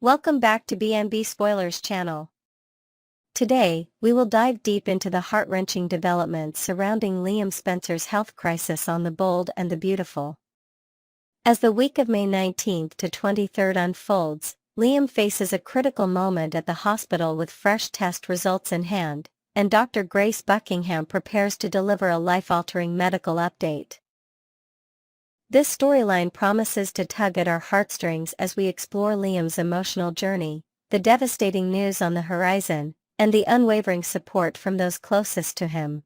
Welcome back to BNB Spoilers channel. Today, we will dive deep into the heart-wrenching developments surrounding Liam Spencer's health crisis on The Bold and the Beautiful. As the week of May 19th to 23rd unfolds, Liam faces a critical moment at the hospital with fresh test results in hand, and Dr. Grace Buckingham prepares to deliver a life-altering medical update. This storyline promises to tug at our heartstrings as we explore Liam's emotional journey, the devastating news on the horizon, and the unwavering support from those closest to him.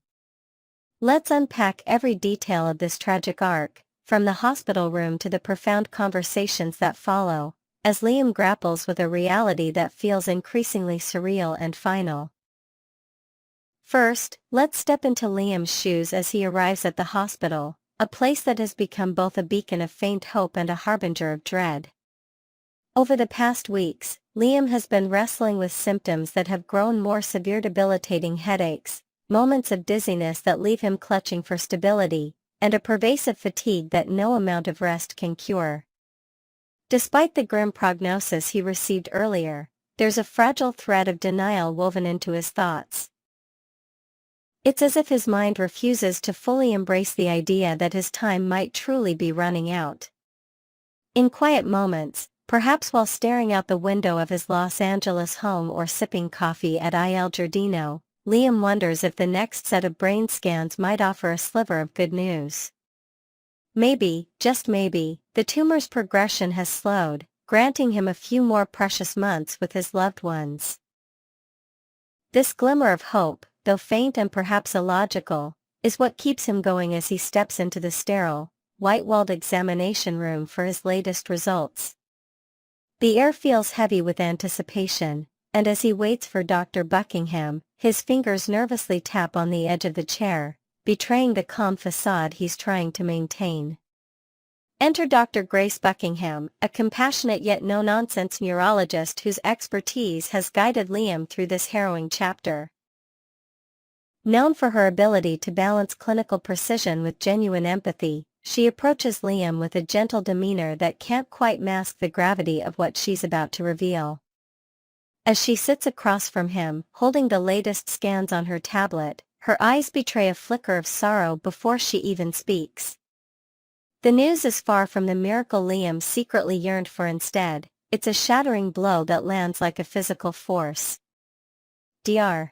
Let's unpack every detail of this tragic arc, from the hospital room to the profound conversations that follow, as Liam grapples with a reality that feels increasingly surreal and final. First, let's step into Liam's shoes as he arrives at the hospital, a place that has become both a beacon of faint hope and a harbinger of dread. Over the past weeks, Liam has been wrestling with symptoms that have grown more severe: debilitating headaches, moments of dizziness that leave him clutching for stability, and a pervasive fatigue that no amount of rest can cure. Despite the grim prognosis he received earlier, there's a fragile thread of denial woven into his thoughts. It's as if his mind refuses to fully embrace the idea that his time might truly be running out. In quiet moments, perhaps while staring out the window of his Los Angeles home or sipping coffee at Il Giardino, Liam wonders if the next set of brain scans might offer a sliver of good news. Maybe, just maybe, the tumor's progression has slowed, granting him a few more precious months with his loved ones. This glimmer of hope, though faint and perhaps illogical, is what keeps him going as he steps into the sterile, white-walled examination room for his latest results. The air feels heavy with anticipation, and as he waits for Dr. Buckingham, his fingers nervously tap on the edge of the chair, betraying the calm facade he's trying to maintain. Enter Dr. Grace Buckingham, a compassionate yet no-nonsense neurologist whose expertise has guided Liam through this harrowing chapter. Known for her ability to balance clinical precision with genuine empathy, she approaches Liam with a gentle demeanor that can't quite mask the gravity of what she's about to reveal. As she sits across from him, holding the latest scans on her tablet, her eyes betray a flicker of sorrow before she even speaks. The news is far from the miracle Liam secretly yearned for. Instead, it's a shattering blow that lands like a physical force. Dr.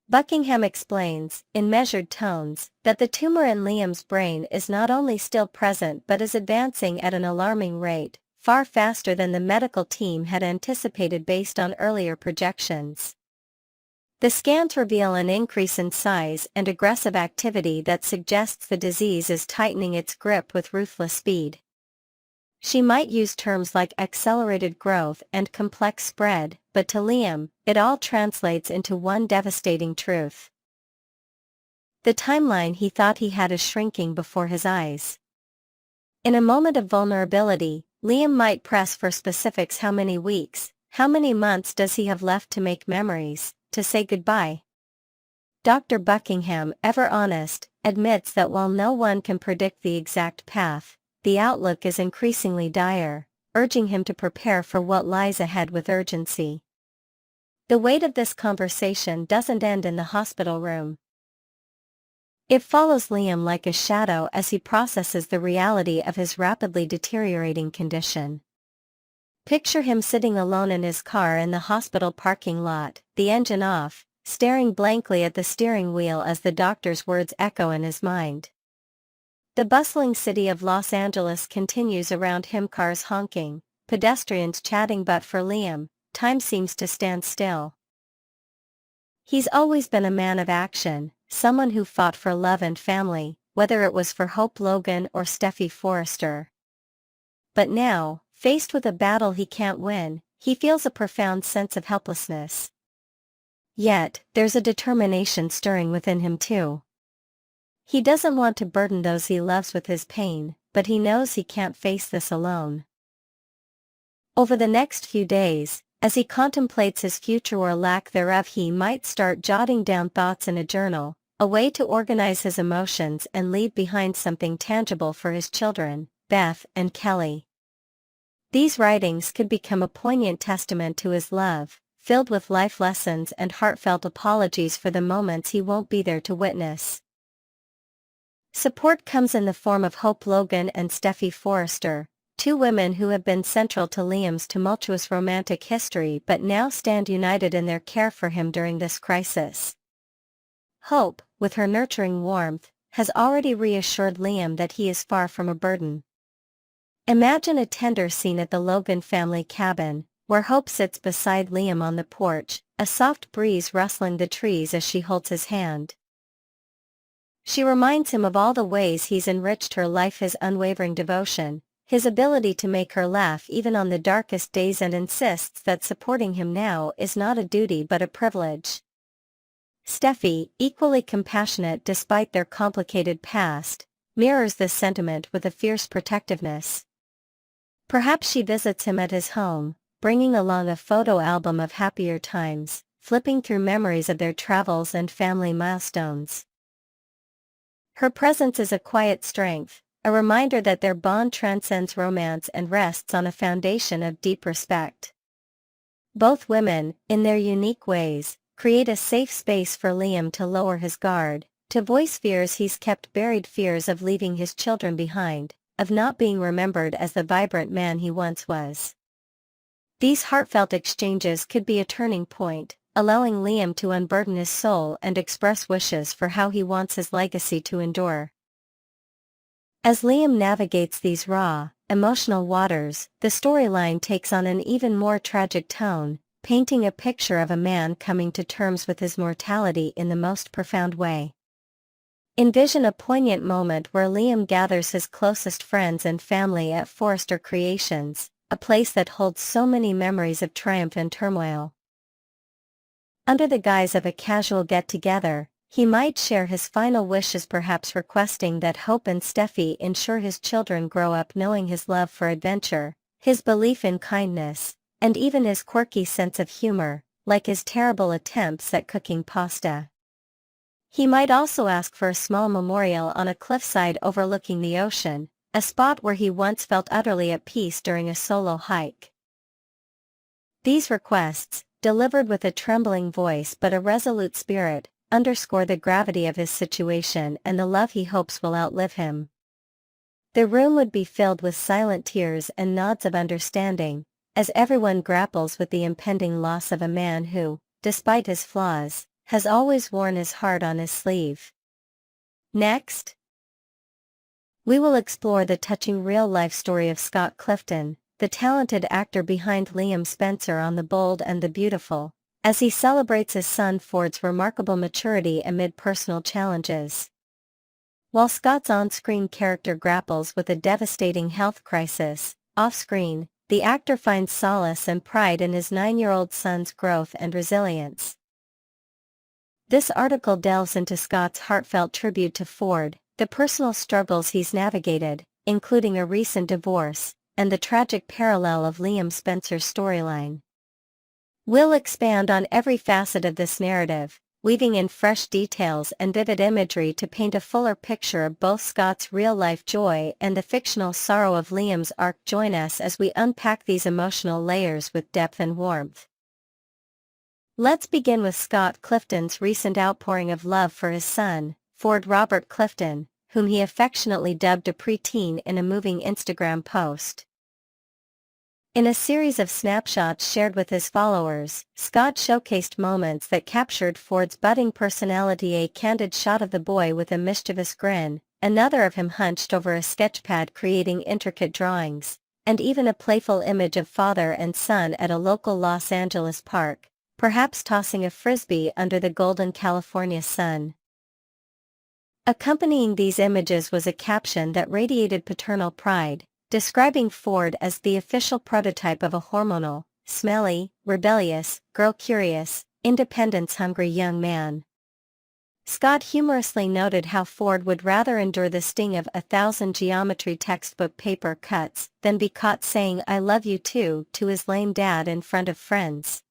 Buckingham explains, in measured tones, that the tumor in Liam's brain is not only still present but is advancing at an alarming rate, far faster than the medical team had anticipated based on earlier projections. The scans reveal an increase in size and aggressive activity that suggests the disease is tightening its grip with ruthless speed. She might use terms like accelerated growth and complex spread, but to Liam, it all translates into one devastating truth. The timeline he thought he had is shrinking before his eyes. In a moment of vulnerability, Liam might press for specifics. How many weeks, how many months does he have left to make memories, to say goodbye? Dr. Buckingham, ever honest, admits that while no one can predict the exact path, the outlook is increasingly dire, urging him to prepare for what lies ahead with urgency. The weight of this conversation doesn't end in the hospital room. It follows Liam like a shadow as he processes the reality of his rapidly deteriorating condition. Picture him sitting alone in his car in the hospital parking lot, the engine off, staring blankly at the steering wheel as the doctor's words echo in his mind. The bustling city of Los Angeles continues around him, cars honking, pedestrians chatting, but for Liam, time seems to stand still. He's always been a man of action, someone who fought for love and family, whether it was for Hope Logan or Steffi Forrester. But now, faced with a battle he can't win, he feels a profound sense of helplessness. Yet, there's a determination stirring within him too. He doesn't want to burden those he loves with his pain, but he knows he can't face this alone. Over the next few days, as he contemplates his future or lack thereof, he might start jotting down thoughts in a journal, a way to organize his emotions and leave behind something tangible for his children, Beth and Kelly. These writings could become a poignant testament to his love, filled with life lessons and heartfelt apologies for the moments he won't be there to witness. Support comes in the form of Hope Logan and Steffi Forrester, two women who have been central to Liam's tumultuous romantic history but now stand united in their care for him during this crisis. Hope, with her nurturing warmth, has already reassured Liam that he is far from a burden. Imagine a tender scene at the Logan family cabin, where Hope sits beside Liam on the porch, a soft breeze rustling the trees as she holds his hand. She reminds him of all the ways he's enriched her life, his unwavering devotion, his ability to make her laugh even on the darkest days, and insists that supporting him now is not a duty but a privilege. Steffi, equally compassionate despite their complicated past, mirrors this sentiment with a fierce protectiveness. Perhaps she visits him at his home, bringing along a photo album of happier times, flipping through memories of their travels and family milestones. Her presence is a quiet strength, a reminder that their bond transcends romance and rests on a foundation of deep respect. Both women, in their unique ways, create a safe space for Liam to lower his guard, to voice fears he's kept buried, fears of leaving his children behind, of not being remembered as the vibrant man he once was. These heartfelt exchanges could be a turning point, allowing Liam to unburden his soul and express wishes for how he wants his legacy to endure. As Liam navigates these raw, emotional waters, the storyline takes on an even more tragic tone, painting a picture of a man coming to terms with his mortality in the most profound way. Envision a poignant moment where Liam gathers his closest friends and family at Forrester Creations, a place that holds so many memories of triumph and turmoil. Under the guise of a casual get-together, he might share his final wishes, perhaps requesting that Hope and Steffi ensure his children grow up knowing his love for adventure, his belief in kindness, and even his quirky sense of humor, like his terrible attempts at cooking pasta. He might also ask for a small memorial on a cliffside overlooking the ocean, a spot where he once felt utterly at peace during a solo hike. These requests, delivered with a trembling voice but a resolute spirit, underscore the gravity of his situation and the love he hopes will outlive him. The room would be filled with silent tears and nods of understanding, as everyone grapples with the impending loss of a man who, despite his flaws, has always worn his heart on his sleeve. Next, we will explore the touching real-life story of Scott Clifton, the talented actor behind Liam Spencer on The Bold and the Beautiful, as he celebrates his son Ford's remarkable maturity amid personal challenges. While Scott's on-screen character grapples with a devastating health crisis, off-screen, the actor finds solace and pride in his 9-year-old son's growth and resilience. This article delves into Scott's heartfelt tribute to Ford, the personal struggles he's navigated, including a recent divorce, and the tragic parallel of Liam Spencer's storyline. We'll expand on every facet of this narrative, weaving in fresh details and vivid imagery to paint a fuller picture of both Scott's real-life joy and the fictional sorrow of Liam's arc. Join us as we unpack these emotional layers with depth and warmth. Let's begin with Scott Clifton's recent outpouring of love for his son, Ford Robert Clifton, whom he affectionately dubbed a preteen in a moving Instagram post. In a series of snapshots shared with his followers, Scott showcased moments that captured Ford's budding personality: a candid shot of the boy with a mischievous grin, another of him hunched over a sketchpad creating intricate drawings, and even a playful image of father and son at a local Los Angeles park, perhaps tossing a frisbee under the golden California sun. Accompanying these images was a caption that radiated paternal pride, describing Ford as the official prototype of a hormonal, smelly, rebellious, girl-curious, independence-hungry young man. Scott humorously noted how Ford would rather endure the sting of 1,000 geometry textbook paper cuts than be caught saying "I love you too" to his lame dad in front of friends.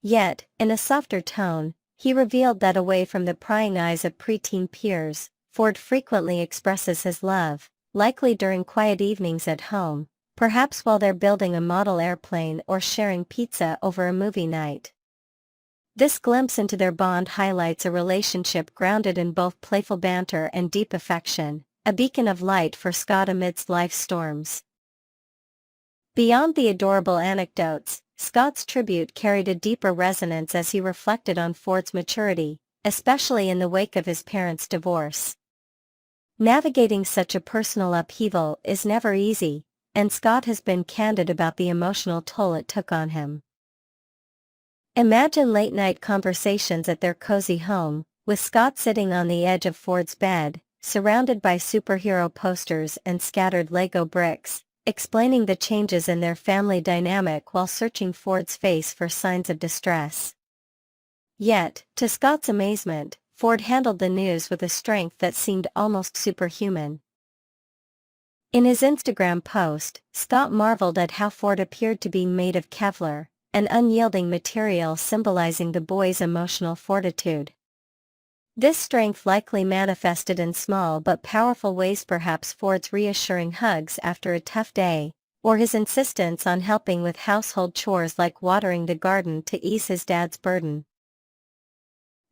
Yet, in a softer tone, he revealed that away from the prying eyes of preteen peers, Ford frequently expresses his love, likely during quiet evenings at home, perhaps while they're building a model airplane or sharing pizza over a movie night. This glimpse into their bond highlights a relationship grounded in both playful banter and deep affection, a beacon of light for Scott amidst life's storms. Beyond the adorable anecdotes, Scott's tribute carried a deeper resonance as he reflected on Ford's maturity, especially in the wake of his parents' divorce. Navigating such a personal upheaval is never easy, and Scott has been candid about the emotional toll it took on him. Imagine late-night conversations at their cozy home, with Scott sitting on the edge of Ford's bed, surrounded by superhero posters and scattered Lego bricks, explaining the changes in their family dynamic while searching Ford's face for signs of distress. Yet, to Scott's amazement, Ford handled the news with a strength that seemed almost superhuman. In his Instagram post, Scott marveled at how Ford appeared to be made of Kevlar, an unyielding material symbolizing the boy's emotional fortitude. This strength likely manifested in small but powerful ways, perhaps Ford's reassuring hugs after a tough day, or his insistence on helping with household chores like watering the garden to ease his dad's burden.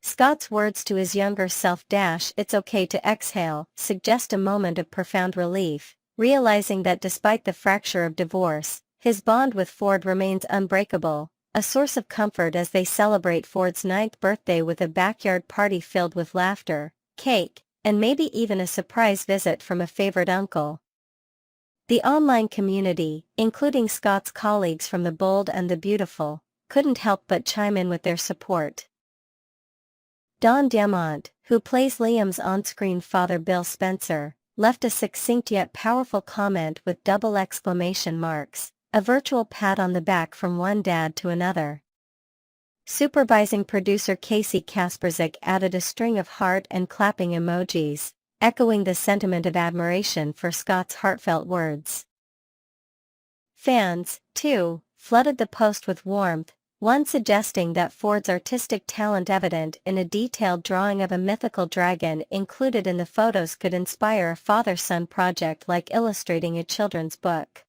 Scott's words to his younger self, "It's okay to exhale," suggest a moment of profound relief, realizing that despite the fracture of divorce, his bond with Ford remains unbreakable, a source of comfort as they celebrate Ford's 9th birthday with a backyard party filled with laughter, cake, and maybe even a surprise visit from a favorite uncle. The online community, including Scott's colleagues from The Bold and the Beautiful, couldn't help but chime in with their support. Don Diamont, who plays Liam's on-screen father Bill Spencer, left a succinct yet powerful comment with double exclamation marks, a virtual pat on the back from one dad to another. Supervising producer Casey Kasperzik added a string of heart and clapping emojis, echoing the sentiment of admiration for Scott's heartfelt words. Fans, too, flooded the post with warmth, one suggesting that Ford's artistic talent, evident in a detailed drawing of a mythical dragon included in the photos, could inspire a father-son project like illustrating a children's book.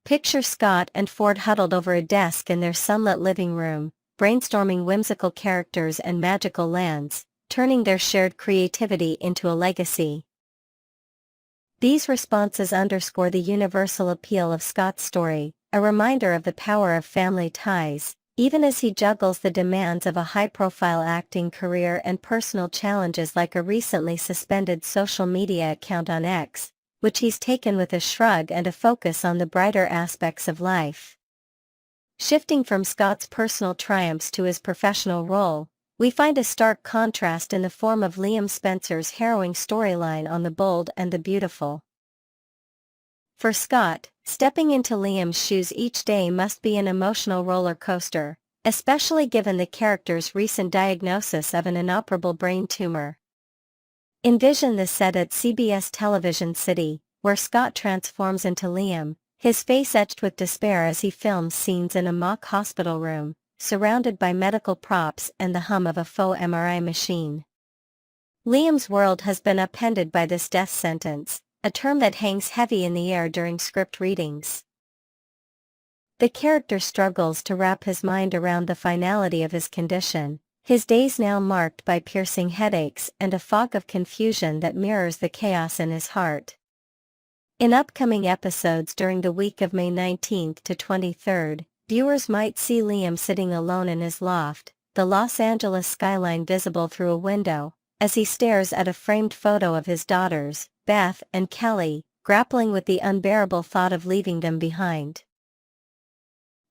Picture Scott and Ford huddled over a desk in their sunlit living room, brainstorming whimsical characters and magical lands, turning their shared creativity into a legacy. These responses underscore the universal appeal of Scott's story, a reminder of the power of family ties, even as he juggles the demands of a high-profile acting career and personal challenges like a recently suspended social media account on X, which he's taken with a shrug and a focus on the brighter aspects of life. Shifting from Scott's personal triumphs to his professional role, we find a stark contrast in the form of Liam Spencer's harrowing storyline on The Bold and the Beautiful. For Scott, stepping into Liam's shoes each day must be an emotional roller coaster, especially given the character's recent diagnosis of an inoperable brain tumor. Envision the set at CBS Television City, where Scott transforms into Liam, his face etched with despair as he films scenes in a mock hospital room, surrounded by medical props and the hum of a faux MRI machine. Liam's world has been upended by this death sentence, a term that hangs heavy in the air during script readings. The character struggles to wrap his mind around the finality of his condition, his days now marked by piercing headaches and a fog of confusion that mirrors the chaos in his heart. In upcoming episodes during the week of May 19th to 23rd, viewers might see Liam sitting alone in his loft, the Los Angeles skyline visible through a window, as he stares at a framed photo of his daughters, Beth and Kelly, grappling with the unbearable thought of leaving them behind.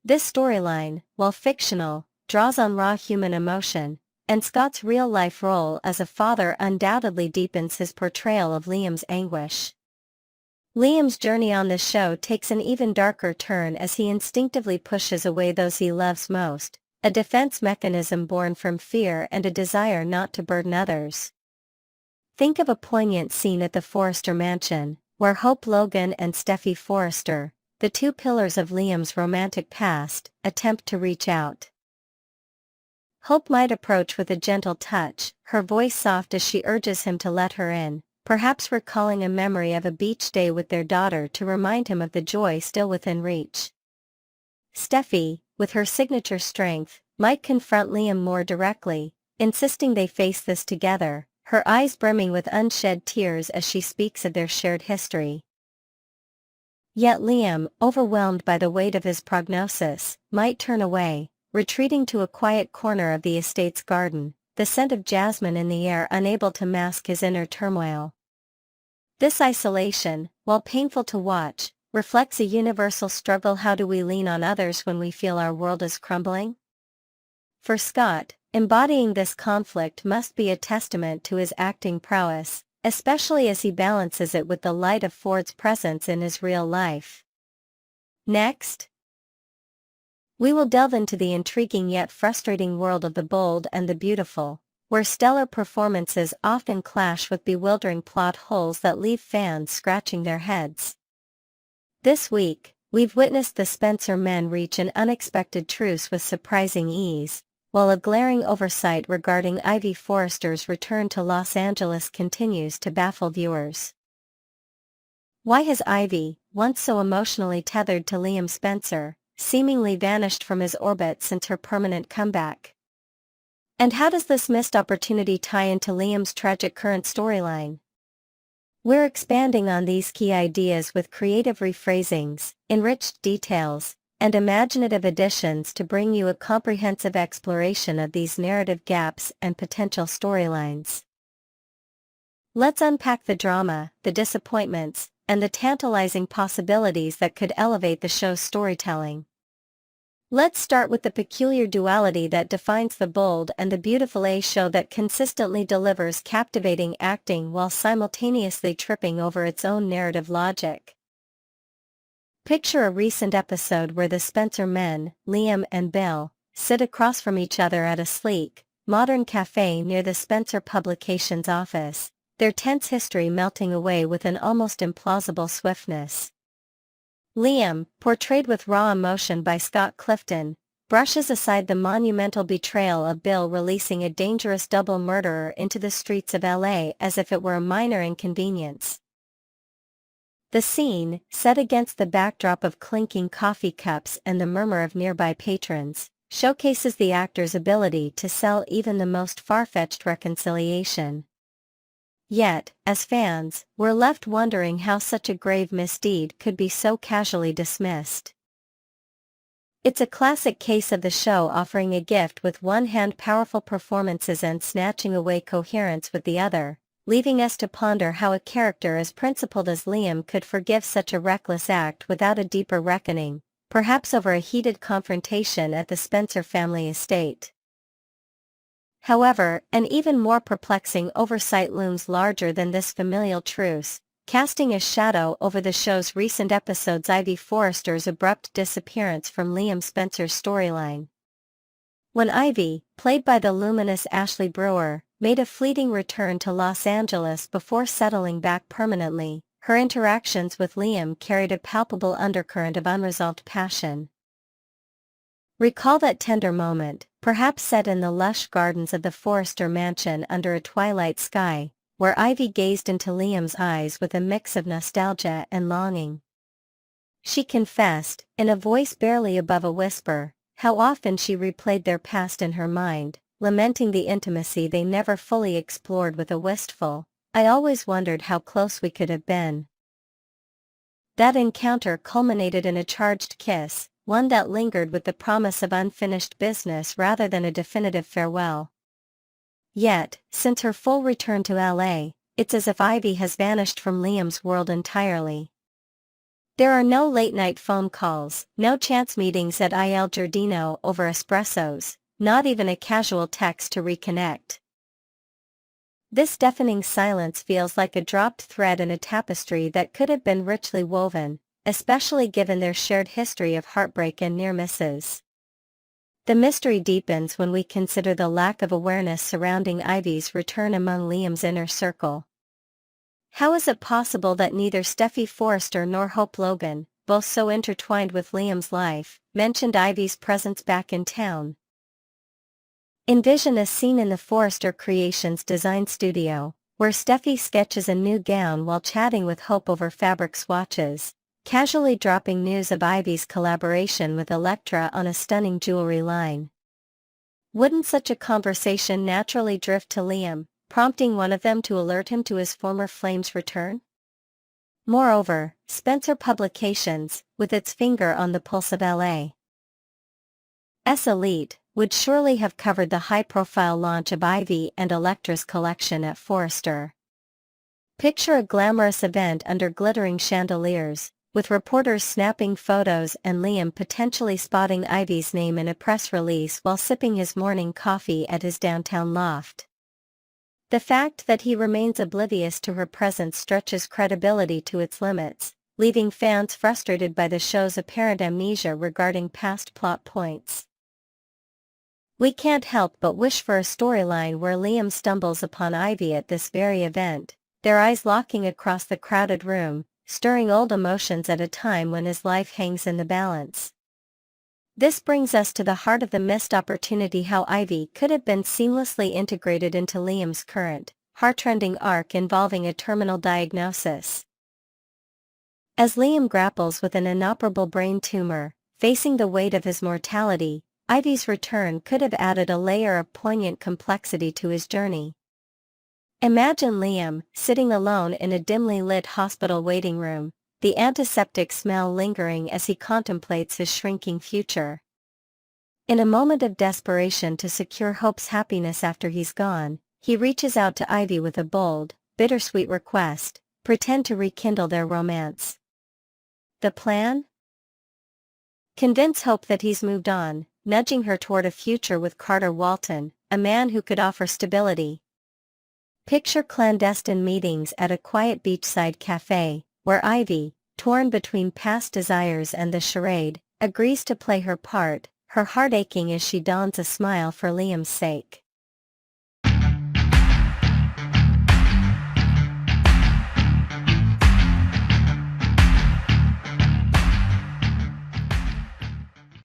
This storyline, while fictional, draws on raw human emotion, and Scott's real-life role as a father undoubtedly deepens his portrayal of Liam's anguish. Liam's journey on the show takes an even darker turn as he instinctively pushes away those he loves most, a defense mechanism born from fear and a desire not to burden others. Think of a poignant scene at the Forrester mansion, where Hope Logan and Steffi Forrester, the two pillars of Liam's romantic past, attempt to reach out. Hope might approach with a gentle touch, her voice soft as she urges him to let her in, perhaps recalling a memory of a beach day with their daughter to remind him of the joy still within reach. Steffi, with her signature strength, might confront Liam more directly, insisting they face this together, her eyes brimming with unshed tears as she speaks of their shared history. Yet Liam, overwhelmed by the weight of his prognosis, might turn away, retreating to a quiet corner of the estate's garden, the scent of jasmine in the air unable to mask his inner turmoil. This isolation, while painful to watch, reflects a universal struggle. How do we lean on others when we feel our world is crumbling? For Scott, embodying this conflict must be a testament to his acting prowess, especially as he balances it with the light of Ford's presence in his real life. Next, we will delve into the intriguing yet frustrating world of the bold and the beautiful, where stellar performances often clash with bewildering plot holes that leave fans scratching their heads. This week, we've witnessed the Spencer men reach an unexpected truce with surprising ease, while a glaring oversight regarding Ivy Forrester's return to Los Angeles continues to baffle viewers. Why has Ivy, once so emotionally tethered to Liam Spencer, seemingly vanished from his orbit since her permanent comeback? And how does this missed opportunity tie into Liam's tragic current storyline? We're expanding on these key ideas with creative rephrasings, enriched details, and imaginative additions to bring you a comprehensive exploration of these narrative gaps and potential storylines. Let's unpack the drama, the disappointments, and the tantalizing possibilities that could elevate the show's storytelling. Let's start with the peculiar duality that defines the bold and the beautiful, a show that consistently delivers captivating acting while simultaneously tripping over its own narrative logic. Picture a recent episode where the Spencer men, Liam and Bill, sit across from each other at a sleek, modern cafe near the Spencer Publications office, their tense history melting away with an almost implausible swiftness. Liam, portrayed with raw emotion by Scott Clifton, brushes aside the monumental betrayal of Bill releasing a dangerous double murderer into the streets of LA as if it were a minor inconvenience. The scene, set against the backdrop of clinking coffee cups and the murmur of nearby patrons, showcases the actor's ability to sell even the most far-fetched reconciliation. Yet, as fans, we're left wondering how such a grave misdeed could be so casually dismissed. It's a classic case of the show offering a gift with one hand, powerful performances, and snatching away coherence with the other, leaving us to ponder how a character as principled as Liam could forgive such a reckless act without a deeper reckoning, perhaps over a heated confrontation at the Spencer family estate. However, an even more perplexing oversight looms larger than this familial truce, casting a shadow over the show's recent episodes: Ivy Forrester's abrupt disappearance from Liam Spencer's storyline. When Ivy, played by the luminous Ashley Brewer, made a fleeting return to Los Angeles before settling back permanently, her interactions with Liam carried a palpable undercurrent of unresolved passion. Recall that tender moment, perhaps set in the lush gardens of the Forrester mansion under a twilight sky, where Ivy gazed into Liam's eyes with a mix of nostalgia and longing. She confessed, in a voice barely above a whisper, how often she replayed their past in her mind, lamenting the intimacy they never fully explored with a wistful, "I always wondered how close we could have been." That encounter culminated in a charged kiss, one that lingered with the promise of unfinished business rather than a definitive farewell. Yet, since her full return to LA, it's as if Ivy has vanished from Liam's world entirely. There are no late-night phone calls, no chance meetings at Il Giardino over espressos, not even a casual text to reconnect. This deafening silence feels like a dropped thread in a tapestry that could have been richly woven, especially given their shared history of heartbreak and near misses. The mystery deepens when we consider the lack of awareness surrounding Ivy's return among Liam's inner circle. How is it possible that neither Steffi Forrester nor Hope Logan, both so intertwined with Liam's life, mentioned Ivy's presence back in town? Envision a scene in the Forrester Creations design studio, where Steffi sketches a new gown while chatting with Hope over fabric swatches, casually dropping news of Ivy's collaboration with Elektra on a stunning jewelry line. Wouldn't such a conversation naturally drift to Liam, prompting one of them to alert him to his former flame's return? Moreover, Spencer Publications, with its finger on the pulse of LA's elite, would surely have covered the high-profile launch of Ivy and Elektra's collection at Forrester. Picture a glamorous event under glittering chandeliers, with reporters snapping photos and Liam potentially spotting Ivy's name in a press release while sipping his morning coffee at his downtown loft. The fact that he remains oblivious to her presence stretches credibility to its limits, leaving fans frustrated by the show's apparent amnesia regarding past plot points. We can't help but wish for a storyline where Liam stumbles upon Ivy at this very event, their eyes locking across the crowded room, stirring old emotions at a time when his life hangs in the balance. This brings us to the heart of the missed opportunity: how Ivy could have been seamlessly integrated into Liam's current, heartrending arc involving a terminal diagnosis. As Liam grapples with an inoperable brain tumor, facing the weight of his mortality, Ivy's return could have added a layer of poignant complexity to his journey. Imagine Liam, sitting alone in a dimly lit hospital waiting room, the antiseptic smell lingering as he contemplates his shrinking future. In a moment of desperation to secure Hope's happiness after he's gone, he reaches out to Ivy with a bold, bittersweet request: pretend to rekindle their romance. The plan? Convince Hope that he's moved on, nudging her toward a future with Carter Walton, a man who could offer stability. Picture clandestine meetings at a quiet beachside cafe, where Ivy, torn between past desires and the charade, agrees to play her part, her heart aching as she dons a smile for Liam's sake.